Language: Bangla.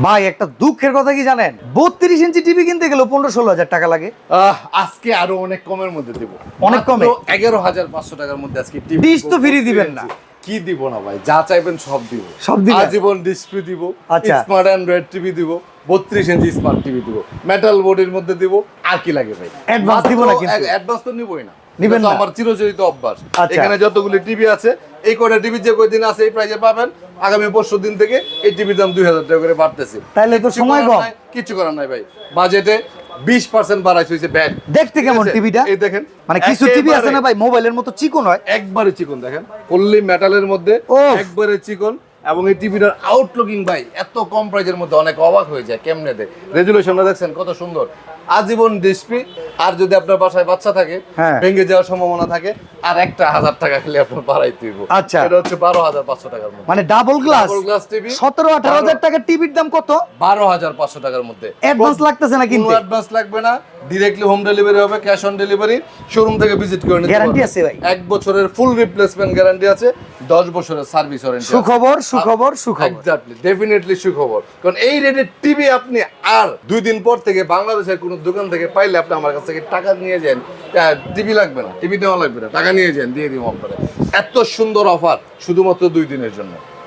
ভাই একটা দুঃখের কথা কি জানেন, 32 ইঞ্চি টিভি কিনতে গেলে 15-16 হাজার টাকা লাগে। আজকে আরো অনেক কমের মধ্যে দেব, অনেক কমে? 11,500 টাকার মধ্যে আজকে টিভি। ডিশ তো ফ্রি দিবেন না? কি দিব না ভাই, যা চাইবেন সব দিব। সব দিবেন? আজীবন ডিসপ্লে দিব, আচ্ছা। স্মার্ট অ্যান্ড্রয়েড টিভি দিব, 32 ইঞ্চি স্মার্ট টিভি দিব, মেটাল বডির মধ্যে দিব। আর কি লাগে ভাই? অ্যাডভান্স দিব না কিন্তু? অ্যাডভান্স তো নিবই না, নিবেন এটা তো না? আমার চিরচরিত অভ্যাস। আচ্ছা। এখানে যতগুলি টিভি আছে, এই কয়টা টিভি যে কয়দিন আছে এই প্রাইজে পাবেন। আগামী পরশু দিন থেকে এই টিভির দাম 2,000 টাকা করে বাড়তেছে। তাইলে তো সময় কম। কিছু করার নাই ভাই, বাজেটে 20% বাড়াইছে হইছে ব্যাগ। দেখতে কেমন টিভিটা? এই দেখেন, মানে কিছু টিভি আছে না ভাই মোবাইলের মতো চিকন হয়, একবারে চিকন। দেখেন ফুললি মেটালের মধ্যে, ওহ। একবারে চিকন। এবং এই টিভিটার আউটলুকিং ভাই এত কম প্রাইজের মধ্যে অনেক অবাক হয়ে যায়। কেমনে দেয় রেজুলেশনটা দেখছেন কত সুন্দর, আজীবন ডিসপ্লে। আর যদি আপনার বাসায় বাচ্চা থাকে, হ্যাঁ। ভেঙে যাওয়ার সম্ভাবনা থাকে, আর একটা 1,000 টাকা খেলে আপনার বাড়াইতে হইব। আচ্ছা। এটা হচ্ছে 12,500 টাকার মধ্যে। মানে double glass double glass TV 17-18 হাজার টাকার টিভির দাম কত? 12,500 টাকার মধ্যে। অ্যাডভান্স লাগতেছে না কোনো কিন্তু? অ্যাডভান্স লাগবে না, ডিরেক্টলি হোম ডেলিভারি হবে, ক্যাশ অন ডেলিভারি। শোরুম থেকে ভিজিট করে নিতে গ্যারান্টি পারবেন। আছে ভাই? 1 বছরের ফুল রিপ্লেসমেন্ট গ্যারান্টি আছে, 10 বছরের সার্ভিস ওয়ারেন্টি। সুখবর সুখবর সুখবর। এক্স্যাক্টলি, ডেফিনেটলি সুখবর। কারণ এই রেটের টিভি আপনি আর 2 দিন পর থেকে বাংলাদেশের কোনো দোকান থেকে পাইলে আপনি আমার কাছ থেকে টাকা নিয়ে যান, টিভি লাগবে না, টিভি দেওয়া লাগবে না, টাকা নিয়ে যান, দিয়ে দিব আপনারা। এত সুন্দর অফার শুধুমাত্র 2 দিনের জন্য।